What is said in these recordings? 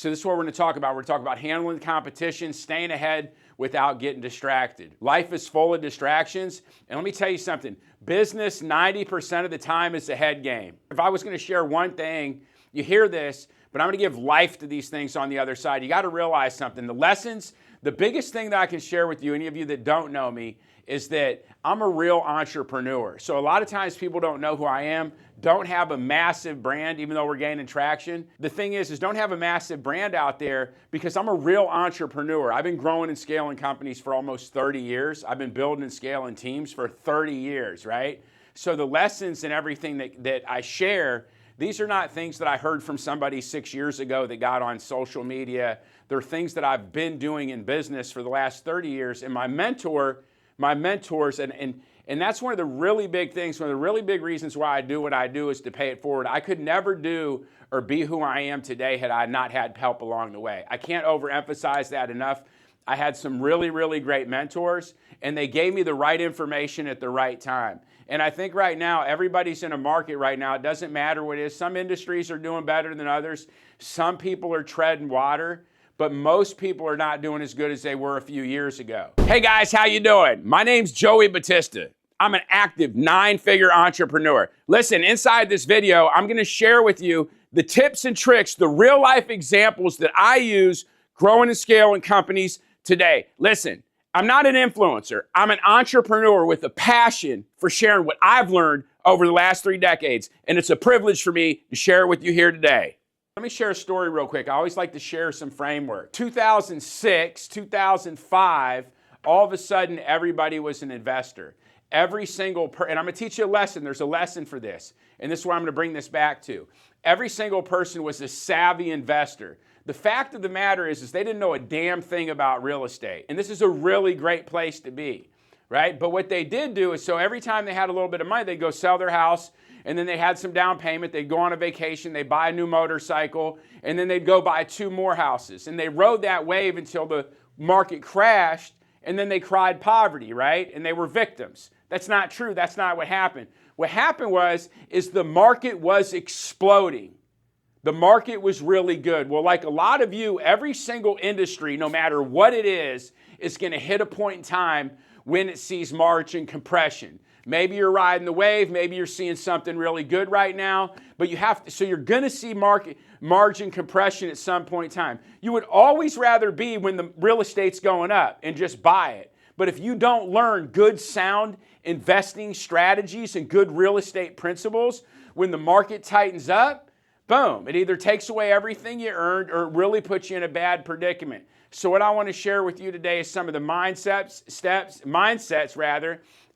So this is what we're going to talk about. We're going to talk about handling the competition, staying ahead without getting distracted. Life is full of distractions. And let me tell you something. Business 90% of the time is a head game. If I was going to share one thing, you hear this, but I'm going to give life to these things on the other side. You got to realize something. The lessons, the biggest thing that I can share with you, any of you that don't know me, is that I'm a real entrepreneur. So a lot of times people don't know who I am, don't have a massive brand, even though we're gaining traction. The thing is don't have a massive brand out there because I'm a real entrepreneur. I've been growing and scaling companies for almost 30 years. I've been building and scaling teams for 30 years, right? So the lessons and everything that I share, these are not things that I heard from somebody 6 years ago that got on social media. They're things that I've been doing in business for the last 30 years. And my mentors, and that's one of the really big things, one of the really big reasons why I do what I do is to pay it forward. I could never do or be who I am today had I not had help along the way. I can't overemphasize that enough. I had some really, really great mentors, and they gave me the right information at the right time. And I think right now, everybody's in a market right now. It doesn't matter what it is. Some industries are doing better than others. Some people are treading water, but most people are not doing as good as they were a few years ago. Hey guys, how you doing? My name's Joey Batista. I'm an active 9-figure entrepreneur. Listen, inside this video, I'm gonna share with you the tips and tricks, the real life examples that I use growing and scaling companies today. Listen, I'm not an influencer. I'm an entrepreneur with a passion for sharing what I've learned over the last 3 decades, and it's a privilege for me to share it with you here today. Let me share a story real quick. I always like to share some framework. 2006, 2005, all of a sudden everybody was an investor. Every single and I'm going to teach you a lesson. There's a lesson for this, and this is where I'm going to bring this back to. Every single person was a savvy investor. The fact of the matter is they didn't know a damn thing about real estate, and this is a really great place to be, right? But what they did do is, so every time they had a little bit of money, they'd go sell their house, and then they had some down payment, they'd go on a vacation, they'd buy a new motorcycle, and then they'd go buy 2 more houses. And they rode that wave until the market crashed, and then they cried poverty, right? And they were victims. That's not true. That's not what happened. What happened is the market was exploding. The market was really good. Well, like a lot of you, every single industry, no matter what it is going to hit a point in time when it sees margin compression. Maybe you're riding the wave, maybe you're seeing something really good right now, but so you're going to see margin compression at some point in time. You would always rather be when the real estate's going up and just buy it. But if you don't learn good, sound investing strategies and good real estate principles, when the market tightens up, boom, it either takes away everything you earned or it really puts you in a bad predicament. So what I want to share with you today is some of the mindsets,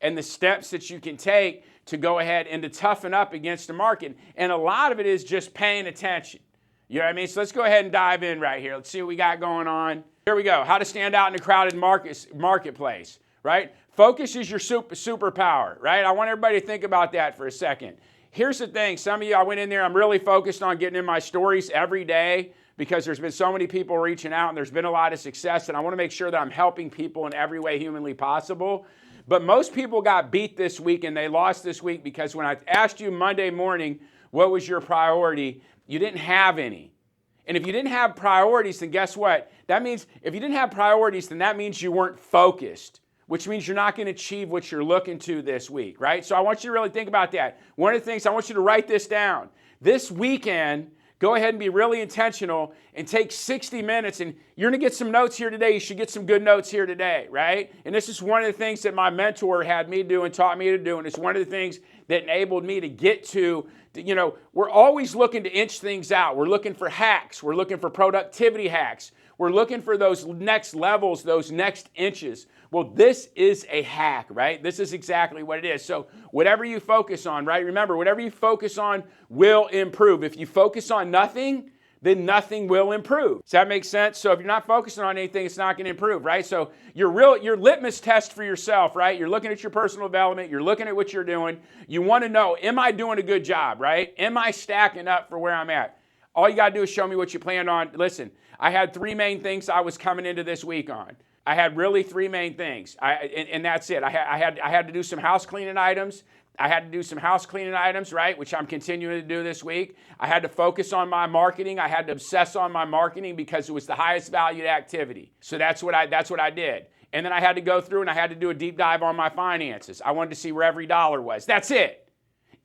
and the steps that you can take to go ahead and to toughen up against the market. And a lot of it is just paying attention. You know what I mean? So let's go ahead and dive in right here. Let's see what we got going on. Here we go. How to stand out in a crowded marketplace, right? Focus is your superpower, right? I want everybody to think about that for a second. Here's the thing. Some of you, I went in there, I'm really focused on getting in my stories every day because there's been so many people reaching out and there's been a lot of success, and I want to make sure that I'm helping people in every way humanly possible. But most people got beat this week and they lost this week because when I asked you Monday morning, what was your priority, you didn't have any. And if you didn't have priorities, then guess what? That means if you didn't have priorities, then that means you weren't focused, which means you're not going to achieve what you're looking to this week, right? So I want you to really think about that. One of the things, I want you to write this down. This weekend, go ahead and be really intentional and take 60 minutes, and you're going to get some notes here today. You should get some good notes here today, right? And this is one of the things that my mentor had me do and taught me to do, and it's one of the things that enabled me to get to, we're always looking to inch things out. We're looking for hacks. We're looking for productivity hacks. We're looking for those next levels, those next inches. Well, this is a hack, right? This is exactly what it is. So whatever you focus on, right? Remember, whatever you focus on will improve. If you focus on nothing, then nothing will improve. Does that make sense? So if you're not focusing on anything, it's not going to improve, right? So your litmus test for yourself, right? You're looking at your personal development. You're looking at what you're doing. You want to know, am I doing a good job, right? Am I stacking up for where I'm at? All you got to do is show me what you planned on. Listen, I had 3 main things I was coming into this week on. I had really 3 main things, and that's it. I had to do some house cleaning items, I had to do some house cleaning items, right, which I'm continuing to do this week. I had to focus on my marketing. I had to obsess on my marketing because it was the highest valued activity. So that's what I did. And then I had to go through and I had to do a deep dive on my finances. I wanted to see where every dollar was. That's it.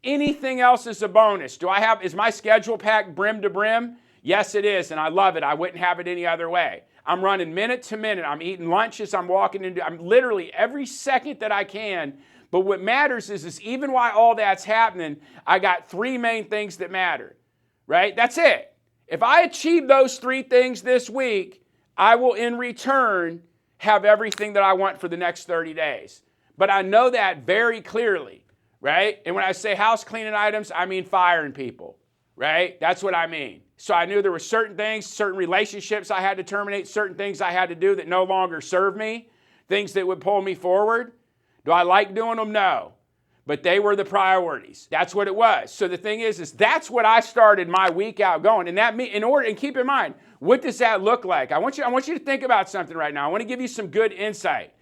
Anything else is a bonus. Is my schedule packed brim to brim? Yes, it is, and I love it. I wouldn't have it any other way. I'm running minute to minute. I'm eating lunches. I'm walking into, I'm literally every second that I can. But what matters is even while all that's happening, I got three main things that matter, right? That's it. If I achieve those three things this week, I will in return have everything that I want for the next 30 days. But I know that very clearly, right? And when I say house cleaning items, I mean firing people, right? That's what I mean. So I knew there were certain things, certain relationships I had to terminate, certain things I had to do that no longer serve me, things that would pull me forward. Do I like doing them? No. But they were the priorities. That's what it was. So the thing is that's what I started my week out going. And and keep in mind, what does that look like? I want you to think about something right now. I want to give you some good insight.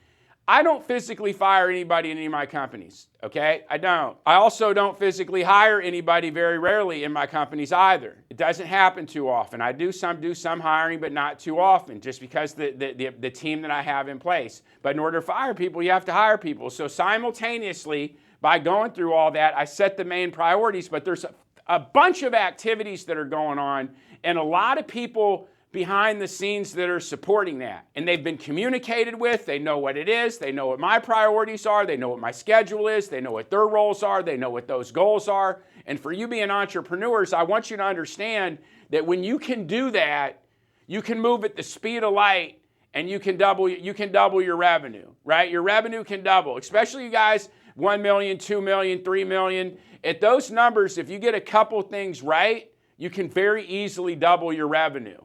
I don't physically fire anybody in any of my companies, okay? I don't. I also don't physically hire anybody very rarely in my companies either. It doesn't happen too often. I do some hiring, but not too often, just because the team that I have in place. But in order to fire people, you have to hire people. So simultaneously, by going through all that, I set the main priorities, but there's a bunch of activities that are going on, and a lot of people behind the scenes that are supporting that. And they've been communicated with, they know what it is, they know what my priorities are, they know what my schedule is, they know what their roles are, they know what those goals are. And for you being entrepreneurs, I want you to understand that when you can do that, you can move at the speed of light and you can double your revenue, right? Your revenue can double, especially you guys, 1 million, 2 million, 3 million. At those numbers, if you get a couple things right, you can very easily double your revenue.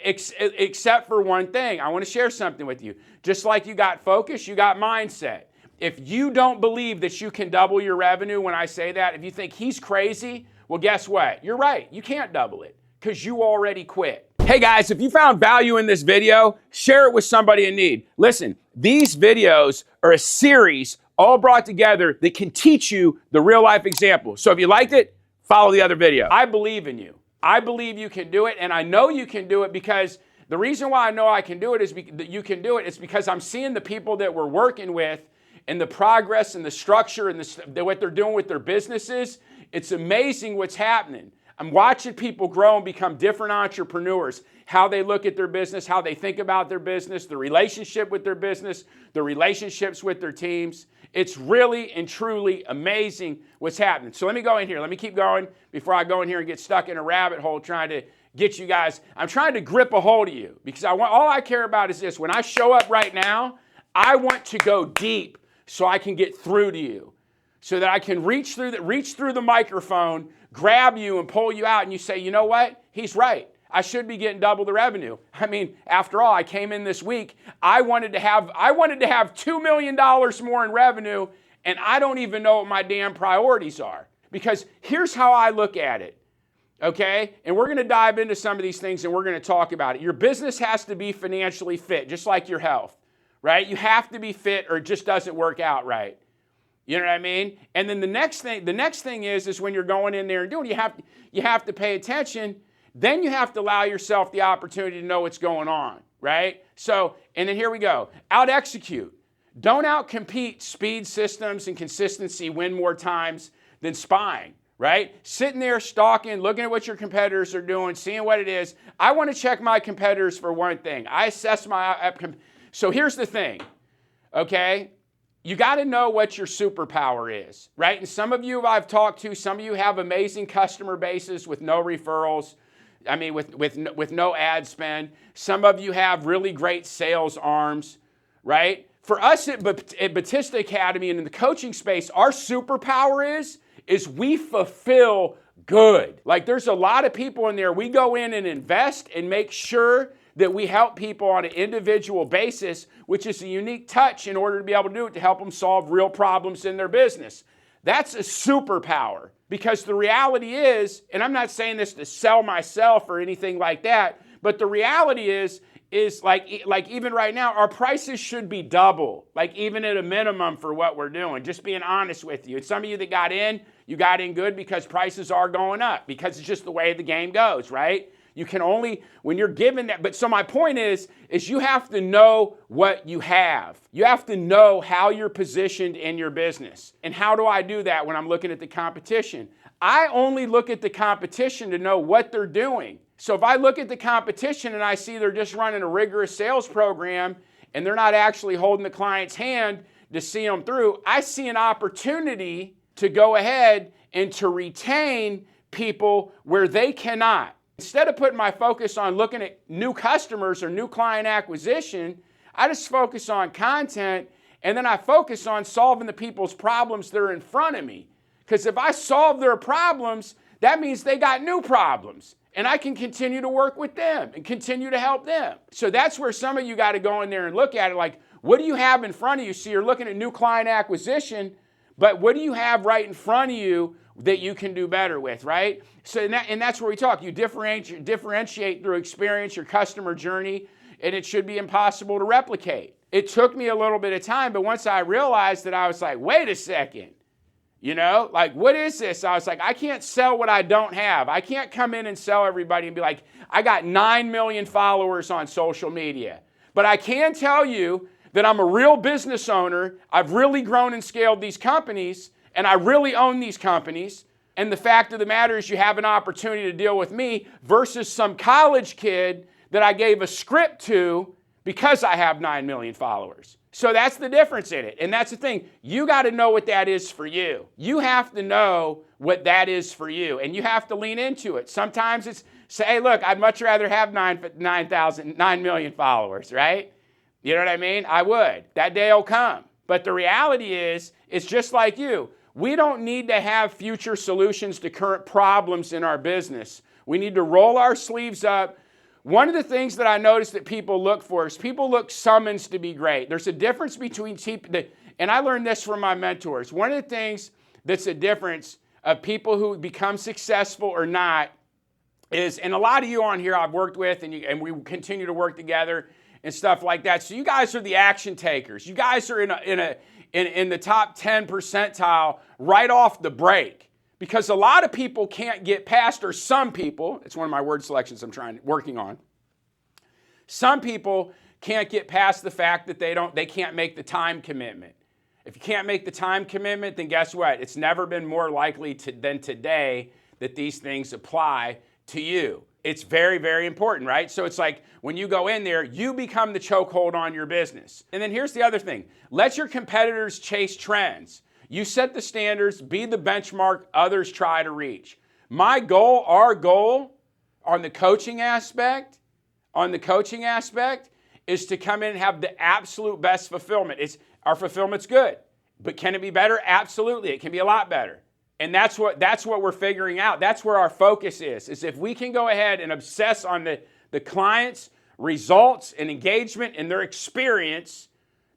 Except for one thing, I want to share something with you. Just like you got focus, you got mindset. If you don't believe that you can double your revenue when I say that, if you think he's crazy, well, guess what? You're right. You can't double it because you already quit. Hey guys, if you found value in this video, share it with somebody in need. Listen, these videos are a series all brought together that can teach you the real life example. So if you liked it, follow the other video. I believe in you. I believe you can do it, and I know you can do it because the reason why I know I can do it is that you can do it is because I'm seeing the people that we're working with and the progress and the structure and what they're doing with their businesses. It's amazing what's happening. I'm watching people grow and become different entrepreneurs, how they look at their business, how they think about their business, the relationship with their business, the relationships with their teams. It's really and truly amazing what's happening. So let me go in here. Let me keep going before I go in here and get stuck in a rabbit hole trying to get you guys. I'm trying to grip a hold of you because all I care about is this. When I show up right now, I want to go deep so I can get through to you, so that I can reach through the microphone, grab you and pull you out, and you say, you know what? He's right. I should be getting double the revenue. I mean, after all, I came in this week. I wanted to have $2 million more in revenue, and I don't even know what my damn priorities are. Because here's how I look at it, okay? And we're going to dive into some of these things, and we're going to talk about it. Your business has to be financially fit, just like your health, right? You have to be fit, or it just doesn't work out right. You know what I mean? And then the next thing is when you're going in there and doing, you have to pay attention. Then you have to allow yourself the opportunity to know what's going on, right? So, and then here we go. Out-execute. Don't out-compete speed, systems, and consistency win more times than spying, right? Sitting there stalking, looking at what your competitors are doing, seeing what it is. I want to check my competitors for one thing. I assess my... So here's the thing, okay? You got to know what your superpower is, right? And some of you I've talked to, some of you have amazing customer bases with no referrals. I mean, with no ad spend. Some of you have really great sales arms, right? For us at Batista Academy and in the coaching space, our superpower is we fulfill good. Like there's a lot of people in there. We go in and invest and make sure that we help people on an individual basis, which is a unique touch in order to be able to do it, to help them solve real problems in their business. That's a superpower, because the reality is, and I'm not saying this to sell myself or anything like that, but the reality is is like even right now, our prices should be double, like even at a minimum for what we're doing, just being honest with you. And some of you that got in, you got in good because prices are going up, because it's just the way the game goes, right? You can only, when you're given that, but so my point is you have to know what you have. You have to know how you're positioned in your business. And how do I do that when I'm looking at the competition? I only look at the competition to know what they're doing. So if I look at the competition and I see they're just running a rigorous sales program and they're not actually holding the client's hand to see them through, I see an opportunity to go ahead and to retain people where they cannot. Instead of putting my focus on looking at new customers or new client acquisition, I just focus on content, and then I focus on solving the people's problems that are in front of me. Because if I solve their problems, that means they got new problems. And I can continue to work with them and continue to help them. So that's where some of you got to go in there and look at it like, what do you have in front of you? So you're looking at new client acquisition, but what do you have right in front of you that you can do better with, right? So and that's where we talk. You differentiate through experience, your customer journey, and it should be impossible to replicate. It took me a little bit of time, but once I realized that, I was like, wait a second. You know, like, what is this? I was like, I can't sell what I don't have. I can't come in and sell everybody and be like, I got 9 million followers on social media. But I can tell you that I'm a real business owner. I've really grown and scaled these companies, and I really own these companies. And the fact of the matter is you have an opportunity to deal with me versus some college kid that I gave a script to because I have 9 million followers. So that's the difference in it. And that's the thing. You got to know what that is for you. You have to know what that is for you. And you have to lean into it. Sometimes it's say, hey, look, I'd much rather have 9 million followers, right? You know what I mean? I would. That day will come. But the reality is, it's just like you. We don't need to have future solutions to current problems in our business. We need to roll our sleeves up. One of the things that I notice that people look for is people look summons to be great. There's a difference between, and I learned this from my mentors. One of the things that's a difference of people who become successful or not is, and a lot of you on here I've worked with, and we continue to work together and stuff like that. So you guys are the action takers. You guys are in the top 10 percentile right off the break. Because a lot of people can't get past, or some people, it's one of my word selections I'm working on. Some people can't get past the fact that they can't make the time commitment. If you can't make the time commitment, then guess what? It's never been more likely than today that these things apply to you. It's very, very important, right? So it's like when you go in there, you become the chokehold on your business. And then here's the other thing. Let your competitors chase trends. You set the standards, be the benchmark others try to reach. My goal, our goal on the coaching aspect, is to come in and have the absolute best fulfillment. Our fulfillment's good, but can it be better? Absolutely, it can be a lot better. And that's what we're figuring out. That's where our focus is if we can go ahead and obsess on the client's results and engagement and their experience,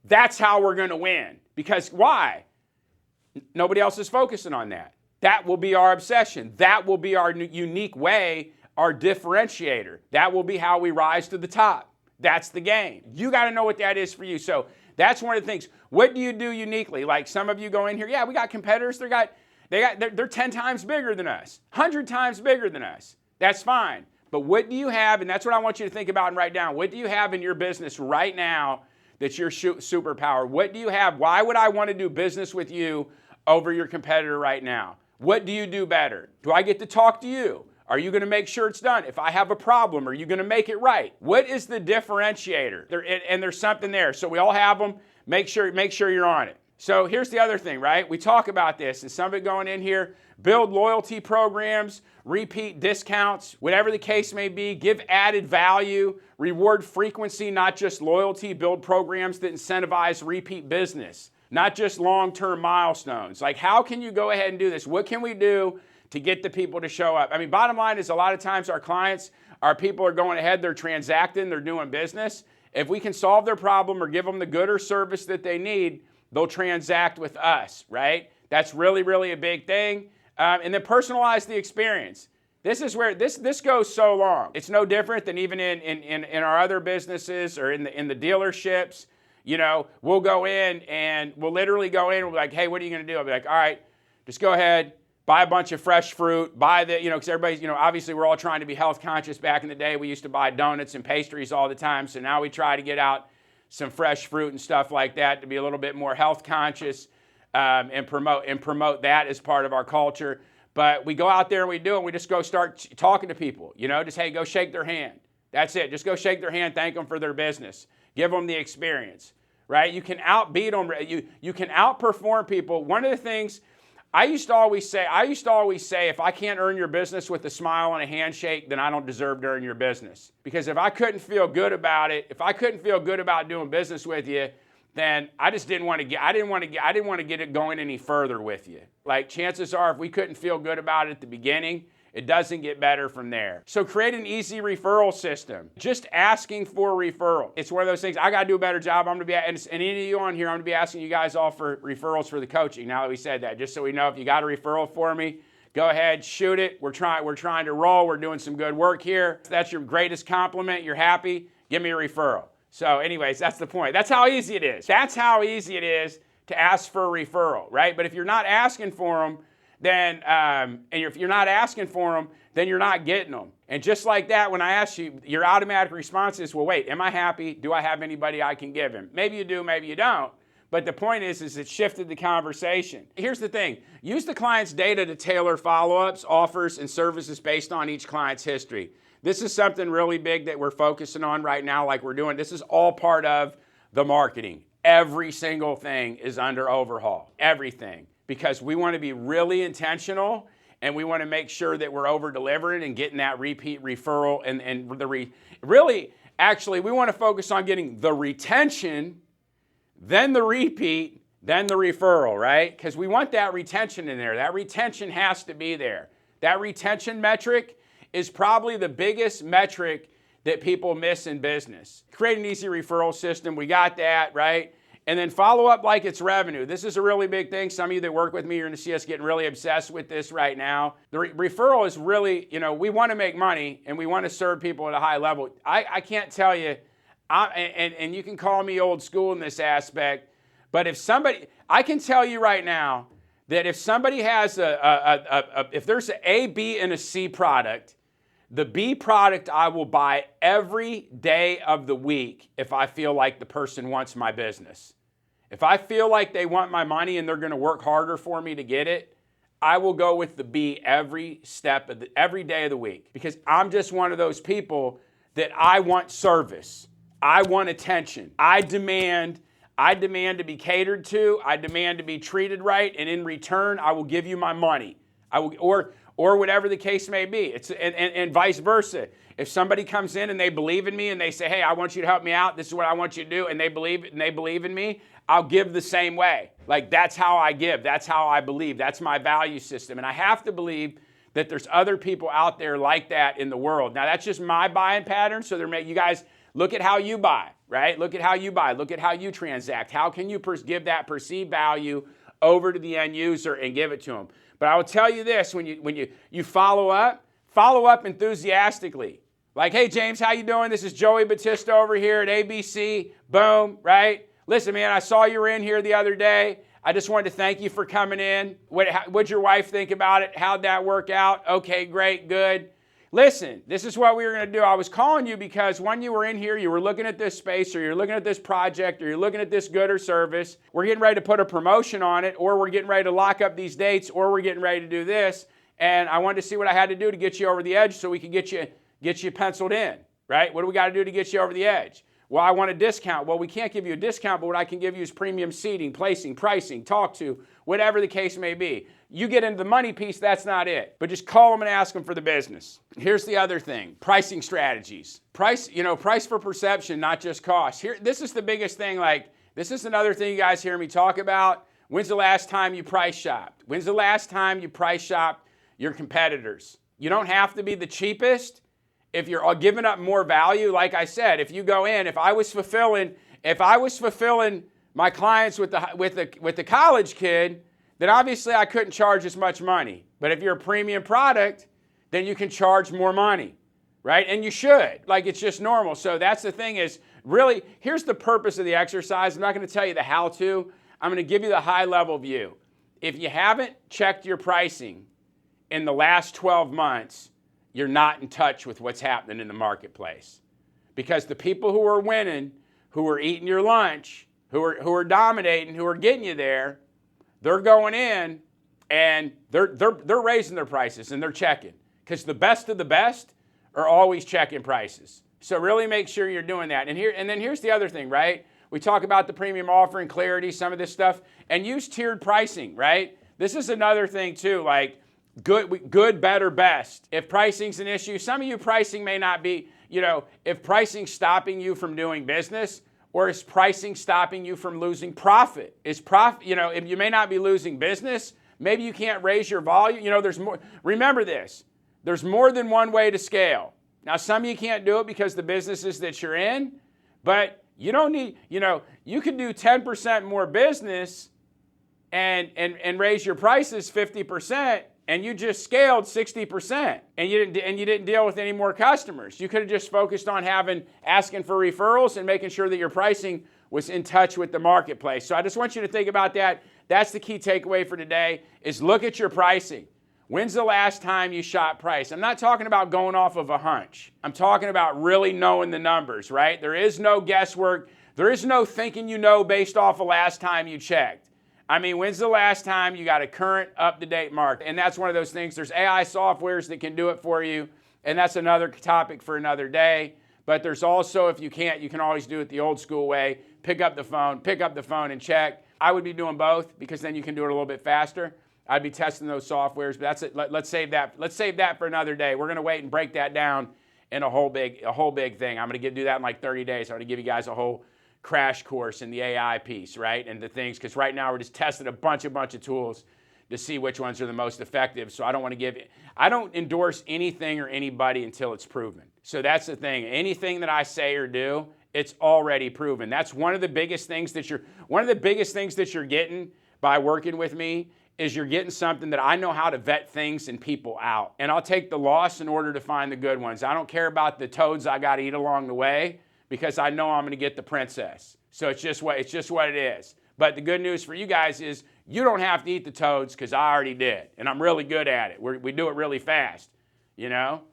that's how we're going to win. Because why? Nobody else is focusing on that. That will be our obsession. That will be our unique way, our differentiator. That will be how we rise to the top. That's the game. You got to know what that is for you. So that's one of the things. What do you do uniquely? Like some of you go in here, yeah, we got competitors. They're 10 times bigger than us, 100 times bigger than us. That's fine. But what do you have? And that's what I want you to think about and write down. What do you have in your business right now that's your superpower? What do you have? Why would I want to do business with you over your competitor right now? What do you do better? Do I get to talk to you? Are you going to make sure it's done? If I have a problem, are you going to make it right? What is the differentiator? And there's something there. So we all have them. Make sure you're on it. So here's the other thing, right? We talk about this, and some of it going in here, build loyalty programs, repeat discounts, whatever the case may be, give added value, reward frequency, not just loyalty, build programs that incentivize repeat business, not just long-term milestones. Like, how can you go ahead and do this? What can we do to get the people to show up? I mean, bottom line is a lot of times our clients, our people are going ahead, they're transacting, they're doing business. If we can solve their problem or give them the good or service that they need, they'll transact with us, right? That's really, really a big thing. And then personalize the experience. This is where this goes so long. It's no different than even in our other businesses or in the dealerships. You know, we'll go in and we'll literally go in and we'll be like, hey, what are you going to do? I'll be like, all right, just go ahead, buy a bunch of fresh fruit, buy the, because everybody's, obviously we're all trying to be health conscious. Back in the day, we used to buy donuts and pastries all the time. So now we try to get out some fresh fruit and stuff like that to be a little bit more health conscious and promote that as part of our culture. But we go out there and we do it. And we just go start talking to people, just, hey, go shake their hand. That's it. Just go shake their hand, thank them for their business. Give them the experience, right? You can outbeat them. You can outperform people. One of the things I used to always say, if I can't earn your business with a smile and a handshake, then I don't deserve to earn your business. Because if I couldn't feel good about it, if I couldn't feel good about doing business with you, then I just didn't want to get it going any further with you. Like, chances are, if we couldn't feel good about it at the beginning, it doesn't get better from there. So create an easy referral system. Just asking for referral. It's one of those things, I got to do a better job. I'm going to be, and any of you on here, I'm going to be asking you guys all for referrals for the coaching now that we said that, just so we know if you got a referral for me, go ahead, shoot it. We're trying to roll. We're doing some good work here. If that's your greatest compliment, you're happy, give me a referral. So anyways, that's the point. That's how easy it is. That's how easy it is to ask for a referral, right? But if you're not asking for them, then, if you're not asking for them, then you're not getting them. And just like that, when I ask you, your automatic response is, well, wait, am I happy? Do I have anybody I can give him? Maybe you do, maybe you don't. But the point is it shifted the conversation. Here's the thing. Use the client's data to tailor follow-ups, offers, and services based on each client's history. This is something really big that we're focusing on right now, like we're doing. This is all part of the marketing. Every single thing is under overhaul. Everything. Because we want to be really intentional and we want to make sure that we're over-delivering and getting that repeat referral actually, we want to focus on getting the retention, then the repeat, then the referral, right? Because we want that retention in there. That retention has to be there. That retention metric is probably the biggest metric that people miss in business. Create an easy referral system. We got that, right? And then follow up like it's revenue. This is a really big thing. Some of you that work with me, you're going to see us getting really obsessed with this right now. The referral is really, we want to make money and we want to serve people at a high level. I can't tell you, and you can call me old school in this aspect, but I can tell you right now that if somebody has if there's an A, B, and a C product, the B product I will buy every day of the week if I feel like the person wants my business. If I feel like they want my money and they're going to work harder for me to get it, I will go with the B every day of the week, because I'm just one of those people that I want service. I want attention. I demand to be catered to. I demand to be treated right, and in return, I will give you my money. Or whatever the case may be. And vice versa. If somebody comes in and they believe in me and they say, hey, I want you to help me out, this is what I want you to do, and they believe in me, I'll give the same way. Like, that's how I give. That's how I believe. That's my value system. And I have to believe that there's other people out there like that in the world. Now, that's just my buying pattern. So you guys look at how you buy, right? Look at how you buy. Look at how you transact. How can you give that perceived value over to the end user and give it to them? But I will tell you this, when you follow up enthusiastically. Like, hey, James, how you doing? This is Joey Batista over here at ABC. Boom, right? Listen, man, I saw you were in here the other day. I just wanted to thank you for coming in. What'd your wife think about it? How'd that work out? Okay, great, good. Listen, this is what we were going to do. I was calling you because when you were in here, you were looking at this space, or you're looking at this project, or you're looking at this good or service. We're getting ready to put a promotion on it, or we're getting ready to lock up these dates, or we're getting ready to do this. And I wanted to see what I had to do to get you over the edge so we could get you penciled in, right? What do we got to do to get you over the edge? Well, I want a discount. Well, we can't give you a discount, but what I can give you is premium seating, placing, pricing, talk to, whatever the case may be. You get into the money piece, that's not it. But just call them and ask them for the business. Here's the other thing, pricing strategies. Price for perception, not just cost. This is the biggest thing. This is another thing you guys hear me talk about. When's the last time you price shopped? When's the last time you price shopped your competitors? You don't have to be the cheapest. If you're giving up more value, like I said, if you go in, if I was fulfilling my clients with the college kid, then obviously I couldn't charge as much money. But if you're a premium product, then you can charge more money, right? And you should. Like, it's just normal. So that's the thing is, really, here's the purpose of the exercise. I'm not going to tell you the how-to. I'm going to give you the high-level view. If you haven't checked your pricing in the last 12 months, you're not in touch with what's happening in the marketplace. Because the people who are winning, who are eating your lunch, who are dominating, who are getting you there, they're going in and they're raising their prices and they're checking. Because the best of the best are always checking prices. So really make sure you're doing that. And then here's the other thing, right? We talk about the premium offer and clarity, some of this stuff, and use tiered pricing, right? This is another thing too, like good, better, best. If pricing's an issue, some of you pricing may not be, if pricing's stopping you from doing business, or is pricing stopping you from losing profit? Is profit, if you may not be losing business, maybe you can't raise your volume. There's more. Remember this, there's more than one way to scale. Now, some of you can't do it because the businesses that you're in, but you don't need, you can do 10% more business and raise your prices 50%, and you just scaled 60%, and you didn't deal with any more customers. You could have just focused on asking for referrals and making sure that your pricing was in touch with the marketplace. So I just want you to think about that. That's the key takeaway for today, is look at your pricing. When's the last time you shot price? I'm not talking about going off of a hunch. I'm talking about really knowing the numbers, right? There is no guesswork. There is no thinking based off of last time you checked. I mean, when's the last time you got a current, up-to-date market? And that's one of those things. There's AI softwares that can do it for you, and that's another topic for another day. But there's also, if you can't, you can always do it the old school way. Pick up the phone and check. I would be doing both because then you can do it a little bit faster. I'd be testing those softwares, but that's it. Let's save that. Let's save that for another day. We're going to wait and break that down in a whole big thing. I'm going to do that in like 30 days. I'm going to give you guys a whole crash course in the AI piece, right? And the things, because right now we're just testing a bunch of tools to see which ones are the most effective. So I don't endorse anything or anybody until it's proven. So that's the thing. Anything that I say or do, it's already proven. That's one of the biggest things that you're getting by working with me, is you're getting something that I know how to vet things and people out. And I'll take the loss in order to find the good ones. I don't care about the toads I got to eat along the way, because I know I'm going to get the princess. So it's just what it is. But the good news for you guys is you don't have to eat the toads, because I already did, and I'm really good at it. We do it really fast,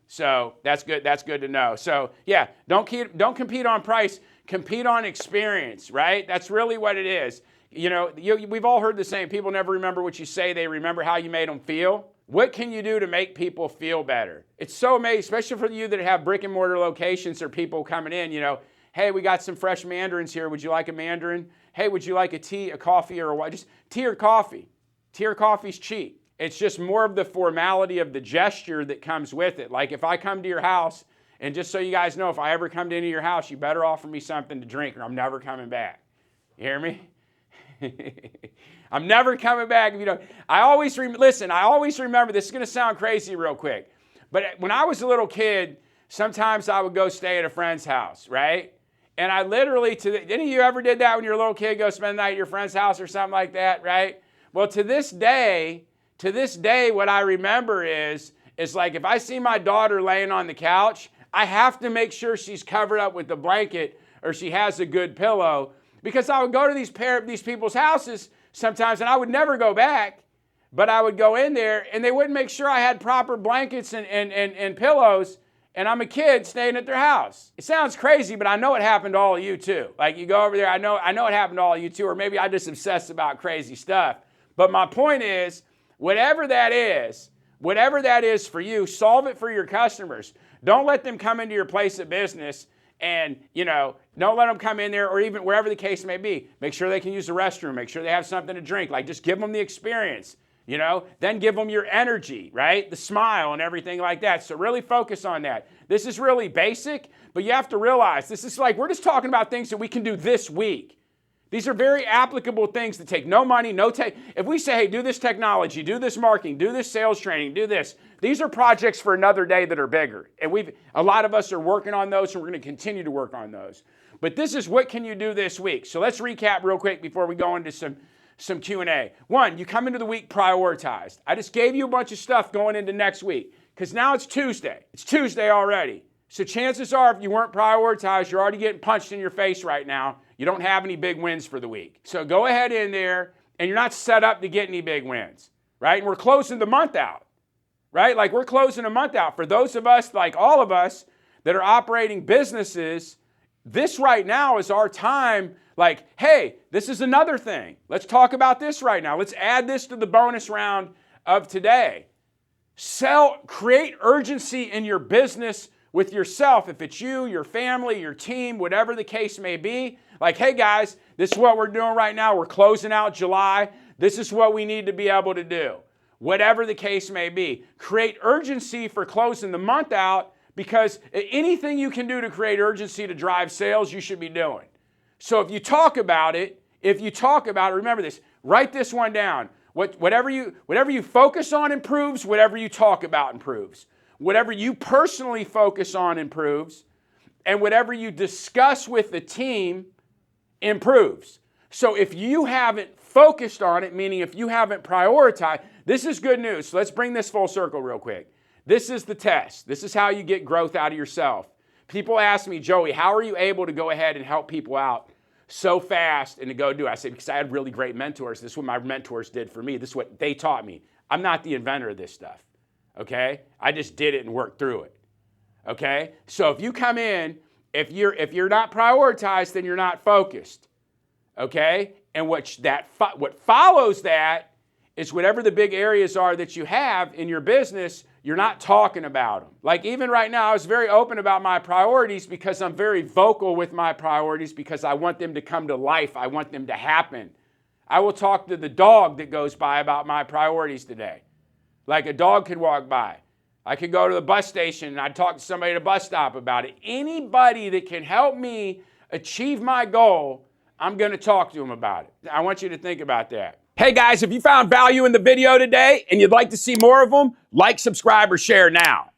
So that's good. That's good to know. So yeah, don't compete on price. Compete on experience, right? That's really what it is. We've all heard the same. People never remember what you say. They remember how you made them feel. What can you do to make people feel better? It's so amazing, especially for you that have brick and mortar locations or people coming in, hey, we got some fresh mandarins here. Would you like a mandarin? Hey, would you like a tea, a coffee, or what? Just tea or coffee. Tea or coffee's cheap. It's just more of the formality of the gesture that comes with it. Like if I come to your house, and just so you guys know, if I ever come into your house, you better offer me something to drink or I'm never coming back. You hear me? I'm never coming back if you don't. I always remember, this is going to sound crazy real quick, but when I was a little kid, sometimes I would go stay at a friend's house, right? And I literally, any of you ever did that when you were a little kid, go spend the night at your friend's house or something like that, right? Well, to this day, what I remember is like if I see my daughter laying on the couch, I have to make sure she's covered up with a blanket or she has a good pillow. Because I would go to these people's houses sometimes, and I would never go back, but I would go in there, and they wouldn't make sure I had proper blankets and pillows, and I'm a kid staying at their house. It sounds crazy, but I know it happened to all of you too. Like you go over there, I know it happened to all of you too, or maybe I just obsess about crazy stuff. But my point is, whatever that is for you, solve it for your customers. Don't let them come into your place of business and, don't let them come in there, or even wherever the case may be. Make sure they can use the restroom. Make sure they have something to drink. Like, just give them the experience, Then give them your energy, right? The smile and everything like that. So really focus on that. This is really basic, but you have to realize this is like, we're just talking about things that we can do this week. These are very applicable things that take no money, if we say, hey, do this technology, do this marketing, do this sales training, do this. These are projects for another day that are bigger. And a lot of us are working on those, and we're going to continue to work on those. But this is what can you do this week. So let's recap real quick before we go into some Q&A. One, you come into the week prioritized. I just gave you a bunch of stuff going into next week. Because now it's Tuesday. It's Tuesday already. So chances are, if you weren't prioritized, you're already getting punched in your face right now. You don't have any big wins for the week. So go ahead in there, and you're not set up to get any big wins, right? And we're closing the month out, right? Like, we're closing a month out. For those of us, like all of us, that are operating businesses, this right now is our time. Like, hey, this is another thing. Let's talk about this right now. Let's add this to the bonus round of today. Create urgency in your business with yourself. If it's you, your family, your team, whatever the case may be. Like, hey guys, this is what we're doing right now. We're closing out July. This is what we need to be able to do. Whatever the case may be. Create urgency for closing the month out, because anything you can do to create urgency to drive sales, you should be doing. So if you talk about it, remember this, write this one down. Whatever you focus on improves, whatever you talk about improves. Whatever you personally focus on improves, and whatever you discuss with the team improves. So if you haven't focused on it, meaning if you haven't prioritized, this is good news. So let's bring this full circle real quick. This is the test. This is how you get growth out of yourself. People ask me, Joey, how are you able to go ahead and help people out so fast and to go do it? I say, because I had really great mentors. This is what my mentors did for me. This is what they taught me. I'm not the inventor of this stuff, okay? I just did it and worked through it, okay? So if you come in, if you're not prioritized, then you're not focused, okay? And what follows that is whatever the big areas are that you have in your business, you're not talking about them. Like even right now, I was very open about my priorities because I'm very vocal with my priorities because I want them to come to life. I want them to happen. I will talk to the dog that goes by about my priorities today. Like a dog could walk by. I could go to the bus station and I'd talk to somebody at a bus stop about it. Anybody that can help me achieve my goal, I'm going to talk to them about it. I want you to think about that. Hey guys, if you found value in the video today and you'd like to see more of them, like, subscribe, or share now.